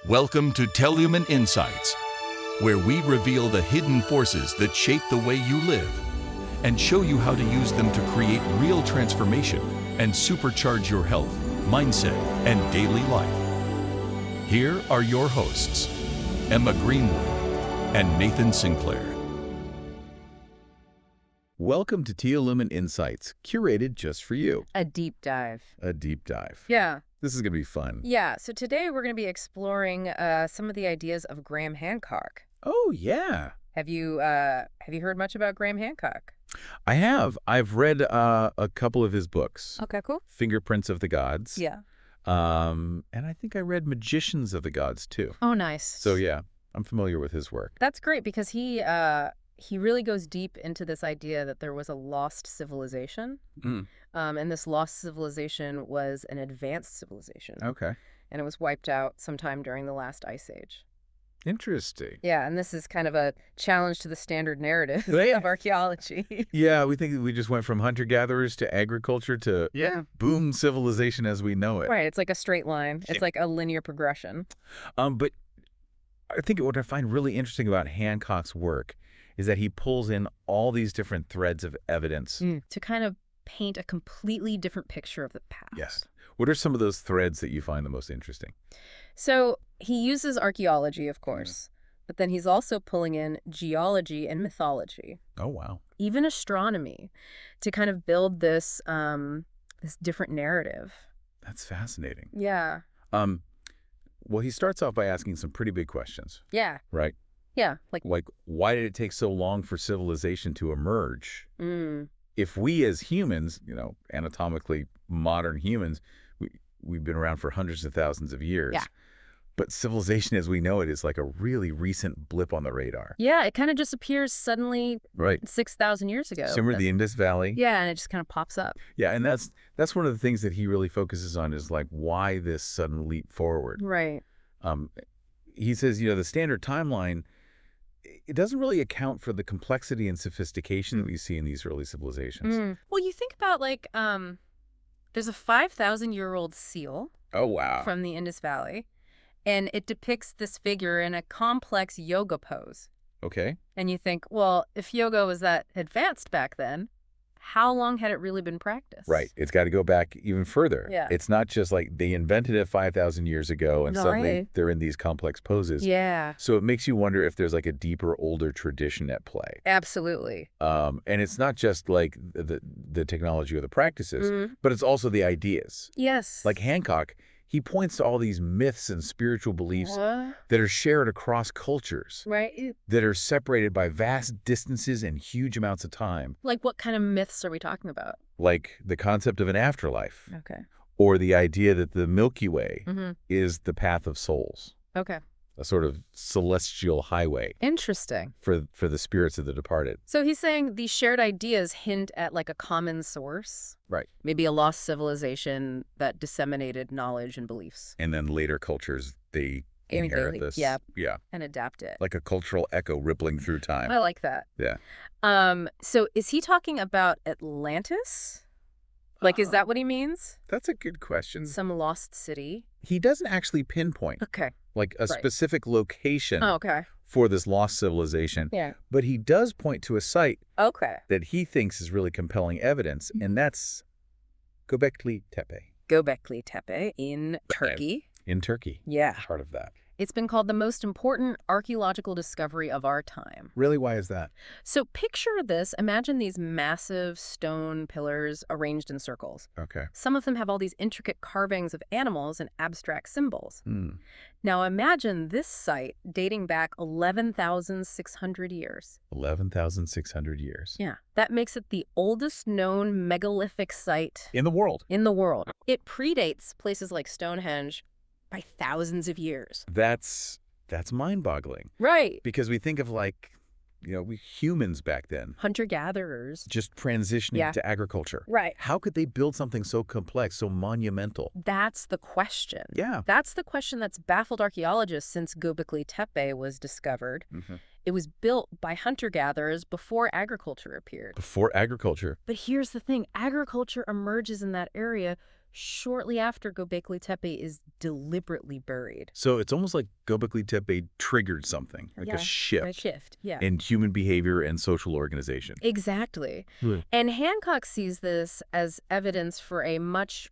Welcome to Teolumen Insights, where we reveal the hidden forces that shape the way you live and show you how to use them to create real transformation and supercharge your health, mindset, and daily life. Here are your hosts, Emma Greenwood and Nathan Sinclair. Welcome to Teolumen Insights, curated just for you. A deep dive. A deep dive. Yeah. This is going to be fun. Yeah. So today we're going to be exploring some of the ideas of Graham Hancock. Oh, yeah. Have you heard much about Graham Hancock? I have. I've read a couple of his books. Okay, cool. Fingerprints of the Gods. Yeah. And I think I read Magicians of the Gods, too. Oh, nice. So, yeah, I'm familiar with his work. That's great because he really goes deep into this idea that there was a lost civilization. And this lost civilization was an advanced civilization. Okay. And it was wiped out sometime during the last ice age. Interesting. Yeah, and this is kind of a challenge to the standard narrative Yeah. of archaeology. Yeah, we think we just went from hunter-gatherers to agriculture to boom civilization as we know it. Right, it's like a straight line. It's like a linear progression. But I think what I find really interesting about Hancock's work is that he pulls in all these different threads of evidence. To kind of paint a completely different picture of the past. Yes. What are some of those threads that you find the most interesting? So he uses archaeology, of course, but then he's also pulling in geology and mythology. Oh, wow. Even astronomy to kind of build this this different narrative. That's fascinating. Yeah. Well, he starts off by asking some pretty big questions. Yeah. Right? Yeah. Like why did it take so long for civilization to emerge? If we as humans, anatomically modern humans, we've been around for hundreds of thousands of years. Yeah. But civilization as we know it is like a really recent blip on the radar. Yeah, it kind of just appears suddenly Right. 6,000 years ago. Similar to the Indus Valley. Yeah, and it just kind of pops up. Yeah, and that's one of the things that he really focuses on is like why this sudden leap forward. Right. He says, the standard timeline, it doesn't really account for the complexity and sophistication that we see in these early civilizations. Well, you think about there's a 5,000-year-old seal. Oh, wow. From the Indus Valley, and it depicts this figure in a complex yoga pose. Okay. And you think, well, if yoga was that advanced back then, how long had it really been practiced? Right. It's got to go back even further. Yeah. It's not just like they invented it 5,000 years ago and suddenly they're in these complex poses. Yeah. So it makes you wonder if there's like a deeper, older tradition at play. Absolutely. And it's not just like the technology or the practices, but it's also the ideas. Yes. Like Hancock, he points to all these myths and spiritual beliefs that are shared across cultures. Right. That are separated by vast distances and huge amounts of time. Like what kind of myths are we talking about? Like the concept of an afterlife. Okay. Or the idea that the Milky Way is the path of souls. Okay. A sort of celestial highway. Interesting. For the spirits of the departed. So he's saying these shared ideas hint at like a common source. Right. Maybe a lost civilization that disseminated knowledge and beliefs. And then later cultures, they inherit this. Yeah. Yeah. And adapt it. Like a cultural echo rippling through time. I like that. Yeah. So is he talking about Atlantis? Like, is that what he means? That's a good question. Some lost city? He doesn't actually pinpoint. Okay. Like a specific location for this lost civilization. Yeah. But he does point to a site that he thinks is really compelling evidence, and that's Göbekli Tepe. Göbekli Tepe in Turkey. In Turkey. Yeah. Part of that. It's been called the most important archaeological discovery of our time. Really? Why is that? So picture this. Imagine these massive stone pillars arranged in circles. Okay. Some of them have all these intricate carvings of animals and abstract symbols. Now imagine this site dating back 11,600 years. 11,600 years. Yeah. That makes it the oldest known megalithic site in the world. It predates places like Stonehenge by thousands of years. That's mind-boggling. Right. Because we think of like, we humans back then. Hunter-gatherers. Just transitioning to agriculture. Right. How could they build something so complex, so monumental? That's the question. Yeah. That's the question that's baffled archaeologists since Göbekli Tepe was discovered. It was built by hunter-gatherers before agriculture appeared. Before agriculture. But here's the thing. Agriculture emerges in that area shortly after Göbekli Tepe is deliberately buried. So it's almost like Göbekli Tepe triggered something, like a shift. A shift, yeah. In human behavior and social organization. Exactly. Right. And Hancock sees this as evidence for a much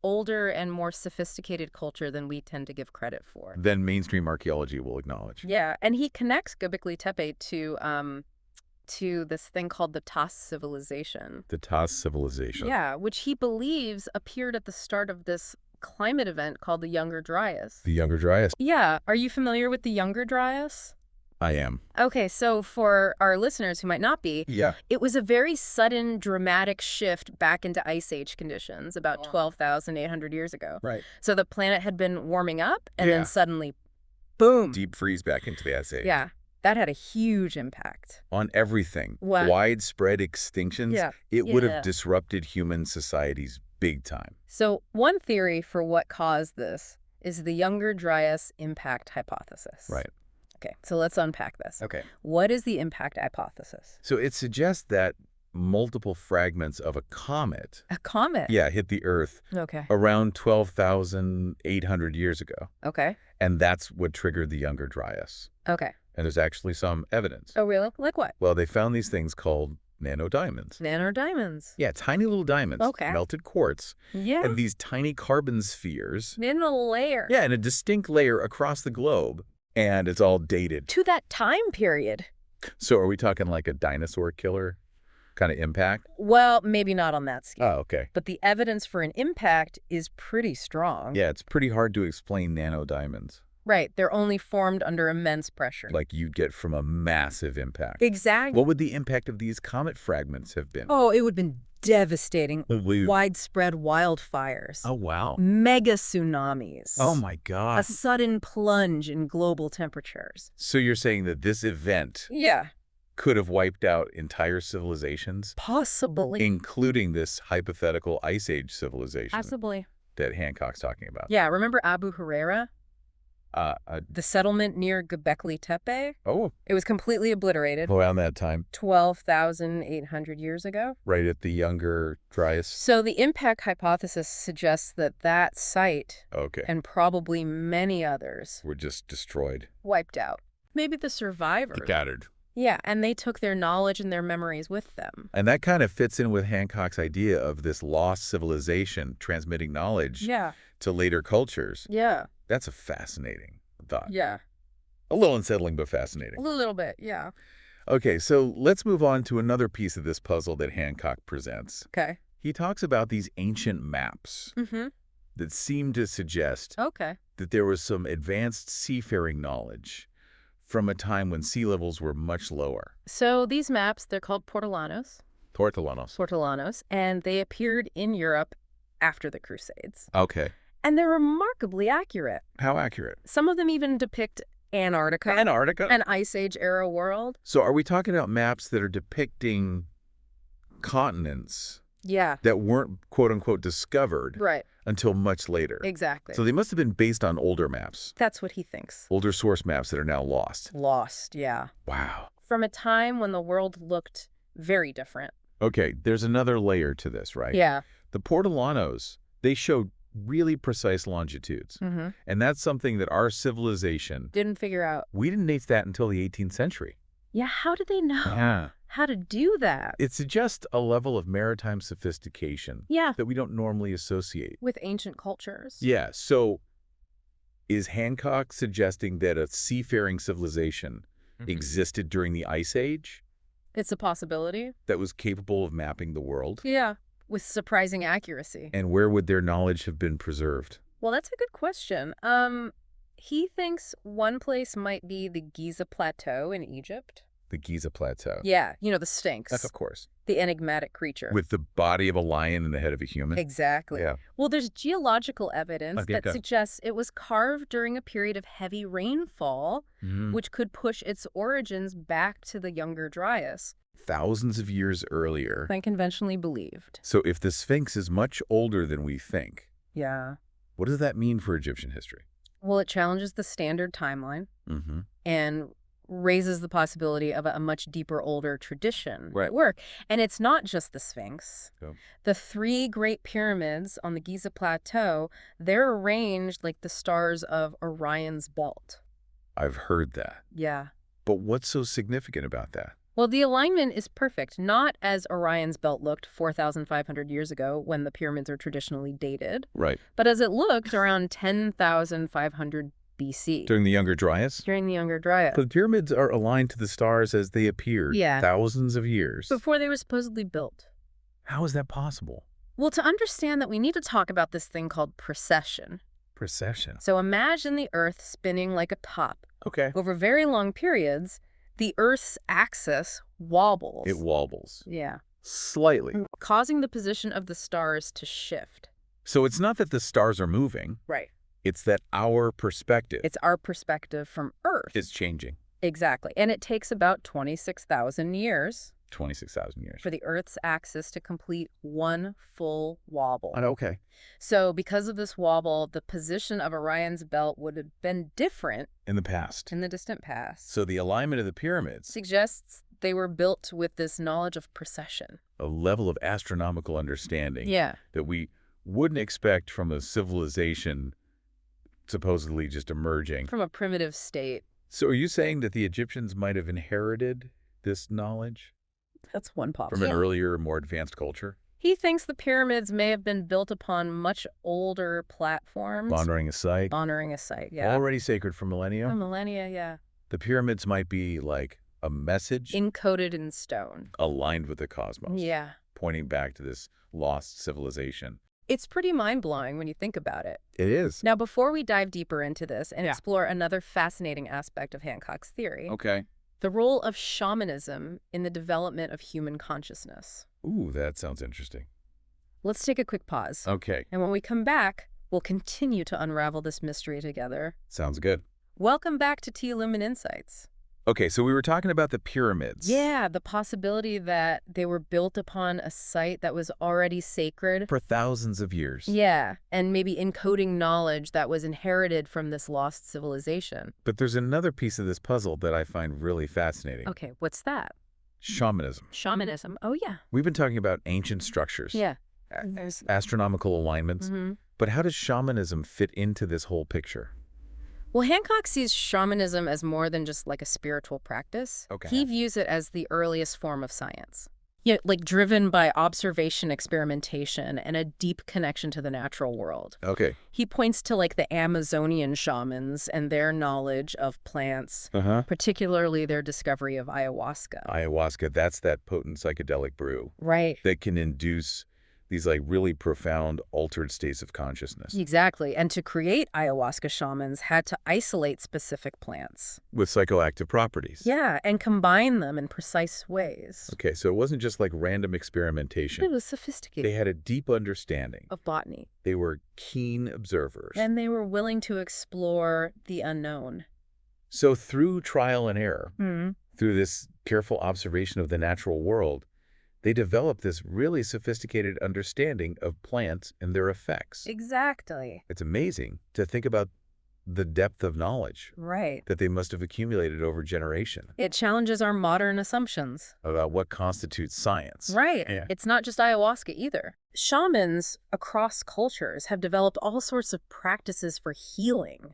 older and more sophisticated culture than we tend to give credit for. Then mainstream archaeology will acknowledge. Yeah, and he connects Göbekli Tepe to this thing called the Tas civilization. The Tas civilization. Yeah, which he believes appeared at the start of this climate event called the Younger Dryas. The Younger Dryas. Yeah, are you familiar with the Younger Dryas? I am. Okay, so for our listeners who might not be, Yeah. it was a very sudden, dramatic shift back into Ice Age conditions about 12,800 years ago. Right. So the planet had been warming up, and Yeah. then suddenly, boom. Deep freeze back into the Ice Age. Yeah, that had a huge impact. On everything. What? Widespread extinctions. Yeah. It would Yeah. have disrupted human societies big time. So one theory for what caused this is the Younger Dryas impact hypothesis. Right. Okay, so let's unpack this. Okay. What is the impact hypothesis? So it suggests that multiple fragments of a comet, A comet? hit the Earth Okay. around 12,800 years ago. Okay. And that's what triggered the Younger Dryas. Okay. And there's actually some evidence. Oh, really? Like what? Well, they found these things called nanodiamonds. Nanodiamonds. Yeah, tiny little diamonds. Okay. Melted quartz. Yeah. And these tiny carbon spheres. In a layer. Yeah, in a distinct layer across the globe. And it's all dated. To that time period. So are we talking like a dinosaur killer kind of impact? Well, maybe not on that scale. Oh, okay. But the evidence for an impact is pretty strong. Yeah, it's pretty hard to explain nanodiamonds. Right. They're only formed under immense pressure. Like you'd get from a massive impact. Exactly. What would the impact of these comet fragments have been? Oh, it would have been devastating. We- Widespread wildfires. Oh, wow. Mega tsunamis. Oh, my A God. sudden plunge in global temperatures. So you're saying that this event Yeah. could have wiped out entire civilizations, Possibly. including this hypothetical Ice Age civilization Possibly. that Hancock's talking about? Yeah. Remember Abu Huraira? Uh, The settlement near Göbekli Tepe? oh, It was completely obliterated around that time, 12,800 years ago. right at the Younger Dryas. So the impact hypothesis suggests that that site, Okay. and probably many others, Were just destroyed. wiped out. Maybe the survivors. Scattered. Yeah, and they took their knowledge and their memories with them. And that kind of fits in with Hancock's idea of this lost civilization transmitting knowledge Yeah. to later cultures. Yeah. That's a fascinating thought. Yeah. A little unsettling, but A fascinating. little bit, yeah. Okay, so let's move on to another piece of this puzzle that Hancock presents. Okay. He talks about these ancient maps Mm-hmm. that seem to suggest Okay. that there was some advanced seafaring knowledge from a time when sea levels were much lower. So these maps, they're called Portolanos, and they appeared in Europe after the Crusades. Okay. And they're remarkably accurate. How accurate? Some of them even depict Antarctica, Antarctica? an Ice Age era world. So are we talking about maps that are depicting continents Yeah, that weren't, quote unquote, discovered right, until much later? exactly. So they must have been based on older maps, That's what he thinks. older source maps that are now lost. Lost, yeah. Wow. From a time when the world looked very different. Okay, there's another layer to this, right? Yeah. The Portolanos, they showed really precise longitudes. Mm-hmm. And that's something that our civilization, Didn't figure out. we didn't date that until the 18th century. Yeah, how did they know Yeah. how to do that? It suggests a level of maritime sophistication Yeah, that we don't normally associate. with ancient cultures. Yeah, so is Hancock suggesting that a seafaring civilization existed during the Ice Age It's a possibility. that was capable of mapping the world? Yeah, with surprising accuracy. And where would their knowledge have been preserved? Well, that's a good question. He thinks one place might be the Giza Plateau in Egypt. The Giza Plateau. Yeah, you know, the Sphinx. That's of course. The enigmatic creature. With the body of a lion and the head of a human? Exactly. Yeah. Well, there's geological evidence Okay, that go. suggests it was carved during a period of heavy rainfall, Mhm. which could push its origins back to the Younger Dryas Thousands of years earlier. than conventionally believed. So if the Sphinx is much older than we think, Yeah. what does that mean for Egyptian history? Well, it challenges the standard timeline Mm-hmm. and raises the possibility of a much deeper, older tradition Right. at work. And it's not just the Sphinx. Yep. The 3 Great Pyramids on the Giza Plateau, they're arranged like the stars of Orion's belt. I've heard that. Yeah. But what's so significant about that? Well, the alignment is perfect, not as Orion's belt looked 4,500 years ago when the pyramids are traditionally dated, Right. but as it looked around 10,500 BC. During the Younger Dryas? During the Younger Dryas. The pyramids are aligned to the stars as they appeared thousands of years. Before they were supposedly built. How is that possible? Well, to understand that, we need to talk about this thing called precession. Precession. So imagine the Earth spinning like a top. Okay. Over very long periods, the Earth's axis wobbles. It wobbles. Yeah. Slightly. Causing the position of the stars to shift. So it's not that the stars are moving. Right. It's that our perspective It's our perspective from Earth. is changing. Exactly. And it takes about 26,000 years 26,000 years. for the Earth's axis to complete one full wobble. Okay. So because of this wobble, the position of Orion's belt would have been different In the past. in the distant past. So the alignment of the pyramids, Suggests they were built with this knowledge of precession. a level of astronomical understanding Yeah. that we wouldn't expect from a civilization supposedly just emerging. From a primitive state. So are you saying that the Egyptians might have inherited this knowledge That's one from possibility. an earlier, more advanced culture? He thinks the pyramids may have been built upon much older platforms. Honoring a site Honoring a site, yeah. already sacred for millennia? For millennia, yeah. The pyramids might be like a message Encoded in stone. aligned with the cosmos, Yeah. pointing back to this lost civilization. It's pretty mind-blowing when you think about it. It is. Now, before we dive deeper into this and Yeah. explore another fascinating aspect of Hancock's theory, Okay. the role of shamanism in the development of human consciousness. Ooh, that sounds interesting. Let's take a quick pause. Okay. And when we come back, we'll continue to unravel this mystery together. Sounds good. Welcome back to Teolumen Insights. Okay, so we were talking about the pyramids. Yeah, the possibility that they were built upon a site that was already sacred. For thousands of years. Yeah, and maybe encoding knowledge that was inherited from this lost civilization. But there's another piece of this puzzle that I find really fascinating. Okay, what's that? Shamanism. Shamanism. Oh, yeah. We've been talking about ancient structures. Yeah. Astronomical alignments. Mm-hmm. But how does shamanism fit into this whole picture? Well, Hancock sees shamanism as more than just like a spiritual practice. Okay. He views it as the earliest form of science. Yeah, like driven by observation, experimentation, and a deep connection to the natural world. Okay. He points to like the Amazonian shamans and their knowledge of plants, Uh-huh. particularly their discovery of ayahuasca. Ayahuasca, that's that potent psychedelic brew Right. that can induce these like really profound altered states of consciousness Exactly. And to create ayahuasca, shamans had to isolate specific plants. with psychoactive properties. Yeah, and combine them in precise ways. Okay, so it wasn't just like random experimentation. It was sophisticated. They had a deep understanding. Of botany. They were keen observers. And they were willing to explore the unknown. So through trial and error, Hmm. through this careful observation of the natural world, they developed this really sophisticated understanding of plants and their effects. Exactly. It's amazing to think about the depth of knowledge Right. that they must have accumulated over generation It challenges our modern assumptions. about what constitutes science. Right. Yeah. It's not just ayahuasca either. Shamans across cultures have developed all sorts of practices for healing.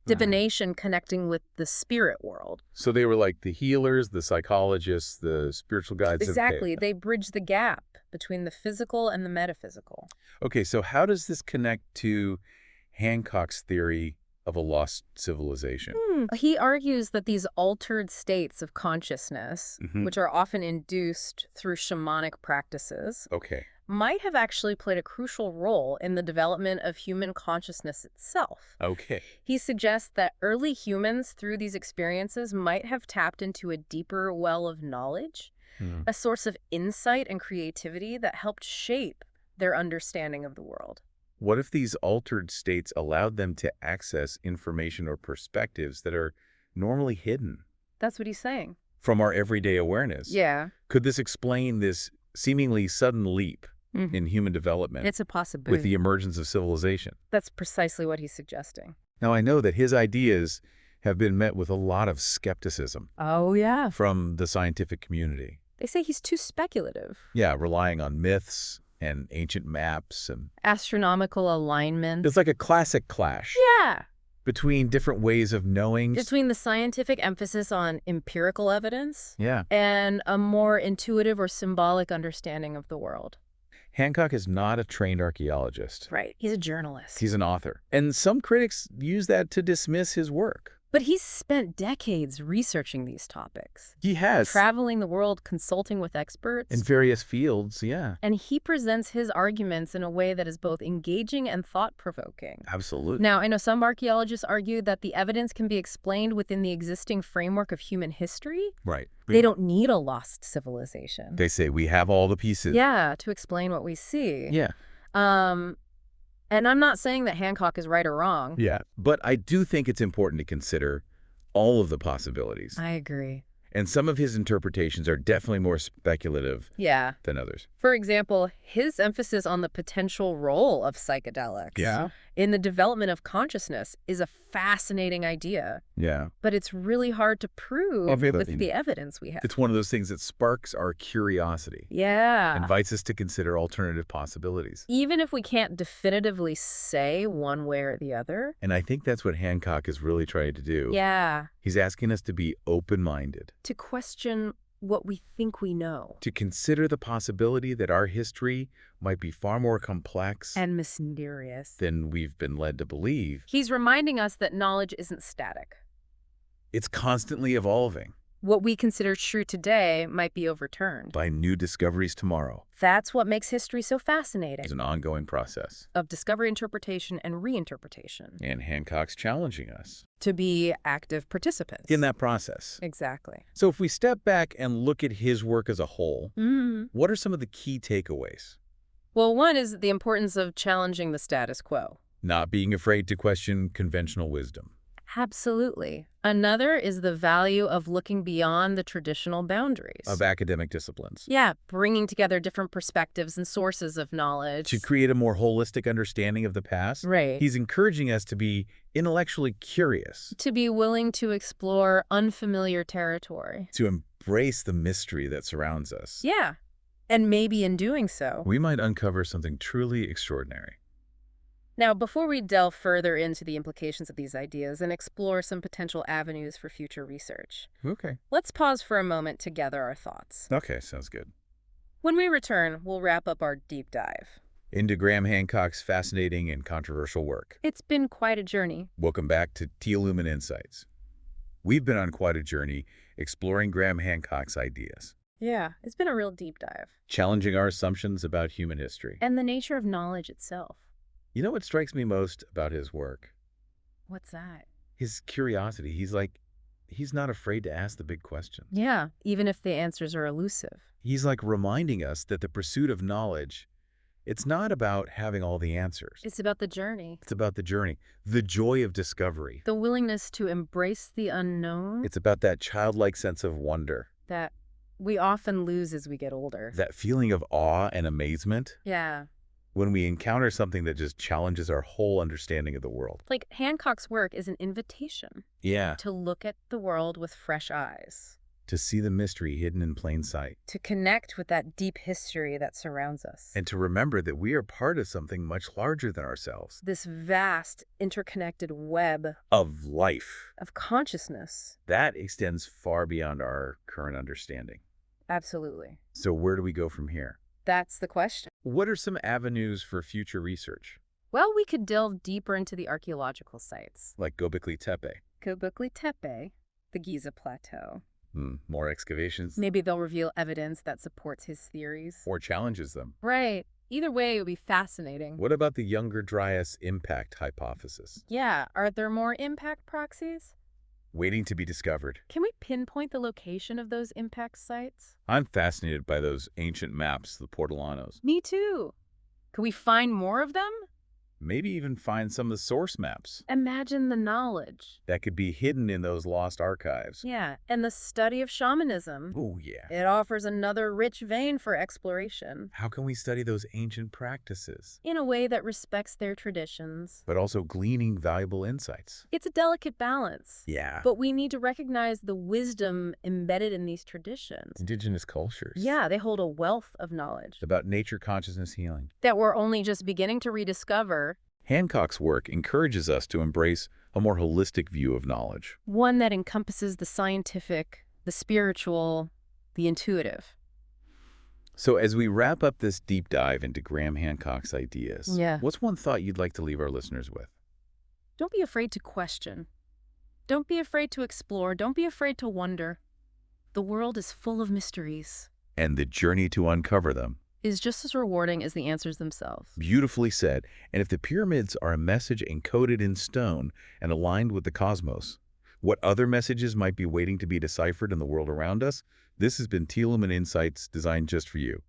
Divination connecting with the spirit world. So they were like the healers, the psychologists, the spiritual guides. Exactly. They bridge the gap between the physical and the metaphysical. Okay, so how does this connect to Hancock's theory of a lost civilization? He argues that these altered states of consciousness, Mhm. which are often induced through shamanic practices, Okay. might have actually played a crucial role in the development of human consciousness itself. Okay. He suggests that early humans, through these experiences, might have tapped into a deeper well of knowledge, Hmm. a source of insight and creativity that helped shape their understanding of the world. What if these altered states allowed them to access information or perspectives that are normally hidden That's what he's saying. from our everyday awareness? Yeah. Could this explain this seemingly sudden leap in human development It's a possibility. with the emergence of civilization? That's precisely what he's suggesting. Now, I know that his ideas have been met with a lot of skepticism Oh, yeah. from the scientific community. They say he's too speculative. Yeah, relying on myths and ancient maps. And Astronomical alignment. it's like a classic clash Yeah. between different ways of knowing. Between the scientific emphasis on empirical evidence Yeah. and a more intuitive or symbolic understanding of the world. Hancock is not a trained archaeologist. Right. He's a journalist. He's an author. And some critics use that to dismiss his work. But he's spent decades researching these topics. He has. Traveling the world, consulting with experts. In various fields, yeah. And he presents his arguments in a way that is both engaging and thought-provoking. Absolutely. Now, I know some archaeologists argue that the evidence can be explained within the existing framework of human history. Right. They don't need a lost civilization. They say we have all the pieces. Yeah, to explain what we see. Yeah. And I'm not saying that Hancock is right or wrong. Yeah. But I do think it's important to consider all of the possibilities. I agree. And some of his interpretations are definitely more speculative Yeah. than others. For example, his emphasis on the potential role of psychedelics in the development of consciousness is a fascinating idea. Yeah. But it's really hard to prove with the evidence we have. It's one of those things that sparks our curiosity. Yeah. Invites us to consider alternative possibilities. Even if we can't definitively say one way or the other. And I think that's what Hancock is really trying to do. Yeah. He's asking us to be open-minded. To question what we think we know. To consider the possibility that our history might be far more complex and mysterious than we've been led to believe. He's reminding us that knowledge isn't static. It's constantly evolving. What we consider true today might be overturned by new discoveries tomorrow. That's what makes history so fascinating. It's an ongoing process of discovery, interpretation, and reinterpretation. And Hancock's challenging us to be active participants in that process. Exactly. So if we step back and look at his work as a whole, what are some of the key takeaways? Well, one is the importance of challenging the status quo. Not being afraid to question conventional wisdom. Absolutely. Another is the value of looking beyond the traditional boundaries of academic disciplines. Yeah, bringing together different perspectives and sources of knowledge. To create a more holistic understanding of the past. Right. He's encouraging us to be intellectually curious. To be willing to explore unfamiliar territory. To embrace the mystery that surrounds us. Yeah. And maybe in doing so, we might uncover something truly extraordinary. Now, before we delve further into the implications of these ideas and explore some potential avenues for future research, let's pause for a moment to gather our thoughts. Okay, sounds good. When we return, we'll wrap up our deep dive into Graham Hancock's fascinating and controversial work. It's been quite a journey. Welcome back to Teolumen Insights. We've been on quite a journey exploring Graham Hancock's ideas. Yeah, it's been a real deep dive. Challenging our assumptions about human history. And the nature of knowledge itself. You know what strikes me most about his work? What's that? His curiosity. He's not afraid to ask the big questions. Yeah, even if the answers are elusive. He's like reminding us that the pursuit of knowledge, it's not about having all the answers. It's about the journey. It's about the journey, the joy of discovery. The willingness to embrace the unknown. It's about that childlike sense of wonder. That we often lose as we get older. That feeling of awe and amazement. Yeah. When we encounter something that just challenges our whole understanding of the world. Like Hancock's work is an invitation. Yeah. To look at the world with fresh eyes. To see the mystery hidden in plain sight. To connect with that deep history that surrounds us. And to remember that we are part of something much larger than ourselves. This vast, interconnected web. Of life. Of consciousness. That extends far beyond our current understanding. Absolutely. So where do we go from here? That's the question. What are some avenues for future research? Well, we could delve deeper into the archaeological sites. Like Göbekli Tepe. Göbekli Tepe, the Giza Plateau. More excavations. Maybe they'll reveal evidence that supports his theories. Or challenges them. Right. Either way, it would be fascinating. What about the Younger Dryas impact hypothesis? Yeah. Are there more impact proxies? Waiting to be discovered. Can we pinpoint the location of those impact sites? I'm fascinated by those ancient maps, the Portolanos. Me too. Could we find more of them? Maybe even find some of the source maps Imagine the knowledge. that could be hidden in those lost archives. Yeah, and the study of shamanism. Oh, yeah. It offers another rich vein for exploration. How can we study those ancient practices? In a way that respects their traditions. But also gleaning valuable insights. It's a delicate balance. Yeah. But we need to recognize the wisdom embedded in these traditions. Indigenous cultures. Yeah, they hold a wealth of knowledge About nature consciousness healing. that we're only just beginning to rediscover. Hancock's work encourages us to embrace a more holistic view of knowledge. One that encompasses the scientific, the spiritual, the intuitive. So as we wrap up this deep dive into Graham Hancock's ideas, what's one thought you'd like to leave our listeners with? Don't be afraid to question. Don't be afraid to explore. Don't be afraid to wonder. The world is full of mysteries. And the journey to uncover them Is just as rewarding as the answers themselves. Beautifully said. And if the pyramids are a message encoded in stone and aligned with the cosmos, what other messages might be waiting to be deciphered in the world around us? This has been Teolumen Insights, designed just for you.